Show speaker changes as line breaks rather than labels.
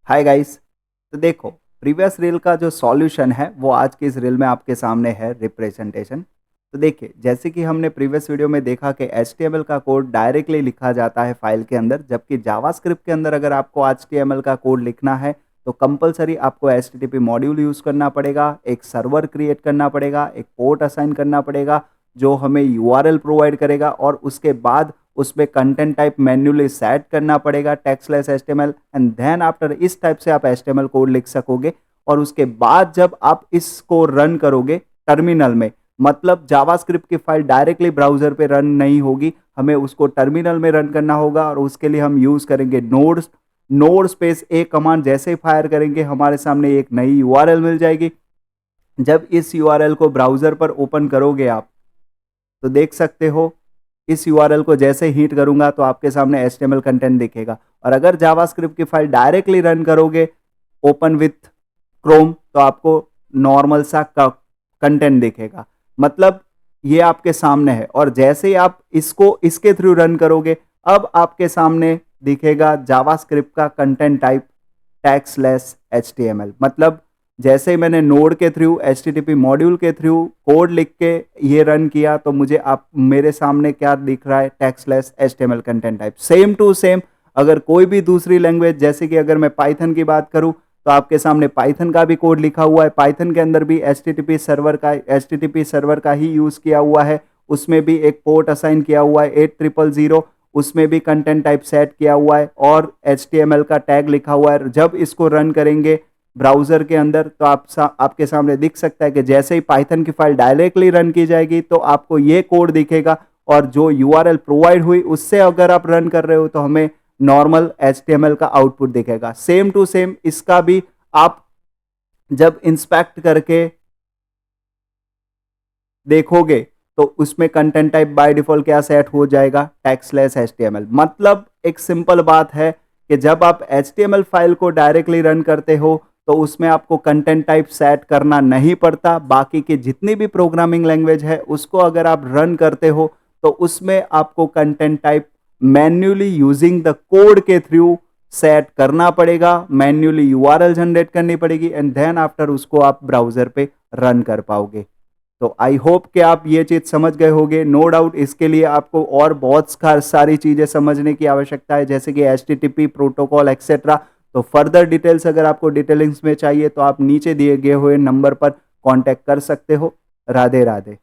Hi guys. तो देखो, previous reel का जो सॉल्यूशन है वो आज की इस रील में आपके सामने है रिप्रेजेंटेशन। तो देखिए, जैसे कि हमने प्रीवियस वीडियो में देखा कि एचटीएमएल का कोड डायरेक्टली लिखा जाता है फाइल के अंदर, जबकि जावास्क्रिप्ट के अंदर अगर आपको एचटीएमएल का कोड लिखना है तो कंपलसरी आपको एचटीटीपी मॉड्यूल यूज़ करना पड़ेगा, एक सर्वर क्रिएट करना पड़ेगा, एक पोर्ट असाइन करना पड़ेगा जो हमें यूआरएल प्रोवाइड करेगा, और उसके बाद उसमें कंटेंट टाइप मैन्युअली सेट करना पड़ेगा टेक्स्टलेस एचटीएमएल, एंड देन आफ्टर इस टाइप से आप एचटीएमएल कोड लिख सकोगे। और उसके बाद जब आप इसको रन करोगे टर्मिनल में, मतलब जावास्क्रिप्ट की फाइल डायरेक्टली ब्राउजर पे रन नहीं होगी, हमें उसको टर्मिनल में रन करना होगा, और उसके लिए हम यूज करेंगे नोड स्पेस ए कमांड। जैसे ही फायर करेंगे हमारे सामने एक नई यूआरएल मिल जाएगी। जब इस यूआरएल को ब्राउजर पर ओपन करोगे आप, तो देख सकते हो इस यूआरएल को जैसे हीट करूंगा तो आपके सामने एचटीएमएल कंटेंट दिखेगा। और अगर जावास्क्रिप्ट की फाइल डायरेक्टली रन करोगे ओपन विथ क्रोम, तो आपको नॉर्मल सा कंटेंट दिखेगा। मतलब ये आपके सामने है, और जैसे ही आप इसको इसके थ्रू रन करोगे अब आपके सामने दिखेगा जावास्क्रिप्ट का कंटेंट टाइप टैग्सलेस एचटीएमएल। मतलब जैसे ही मैंने नोड के थ्रू एचटीटीपी मॉड्यूल के थ्रू कोड लिख के ये रन किया तो मुझे आप मेरे सामने क्या दिख रहा है, tagless HTML content type. Same to same अगर कोई भी दूसरी लैंग्वेज, जैसे कि अगर मैं पाइथन की बात करूं तो आपके सामने पाइथन का भी कोड लिखा हुआ है। पाइथन के अंदर भी एचटीटीपी सर्वर का ही यूज किया हुआ है। उसमें भी एक पोर्ट असाइन किया हुआ है 8000, उसमें भी कंटेंट टाइप सेट किया हुआ है और एचटीएमएल का टैग लिखा हुआ है। जब इसको रन करेंगे ब्राउजर के अंदर तो आपके सामने दिख सकता है कि जैसे ही पाइथन की फाइल डायरेक्टली रन की जाएगी तो आपको ये कोड दिखेगा, और जो यूआरएल प्रोवाइड हुई उससे अगर आप रन कर रहे हो तो हमें नॉर्मल एचटीएमएल का आउटपुट दिखेगा। सेम टू सेम इसका भी आप जब इंस्पेक्ट करके देखोगे तो उसमें कंटेंट टाइप बाय डिफॉल्ट क्या सेट हो जाएगा, टैग्सलेस एचटीएमएल। मतलब एक सिंपल बात है कि जब आप एचटीएमएल फाइल को डायरेक्टली रन करते हो तो उसमें आपको कंटेंट टाइप सेट करना नहीं पड़ता। बाकी की जितनी भी प्रोग्रामिंग लैंग्वेज है उसको अगर आप रन करते हो तो उसमें आपको content type manually using the code के थ्रू सेट करना पड़ेगा, मैन्युअली यूआरएल जनरेट करनी पड़ेगी, एंड देन आफ्टर उसको आप ब्राउजर पे रन कर पाओगे। तो आई होप कि आप ये चीज़ समझ गए होंगे। नो डाउट इसके लिए आपको और बहुत सारी चीज़ें समझने की आवश्यकता है, जैसे कि एचटीटीपी प्रोटोकॉल एक्सेट्रा। तो फर्दर डिटेल्स अगर आपको डिटेलिंग्स में चाहिए तो आप नीचे दिए गए हुए नंबर पर कांटेक्ट कर सकते हो। राधे राधे।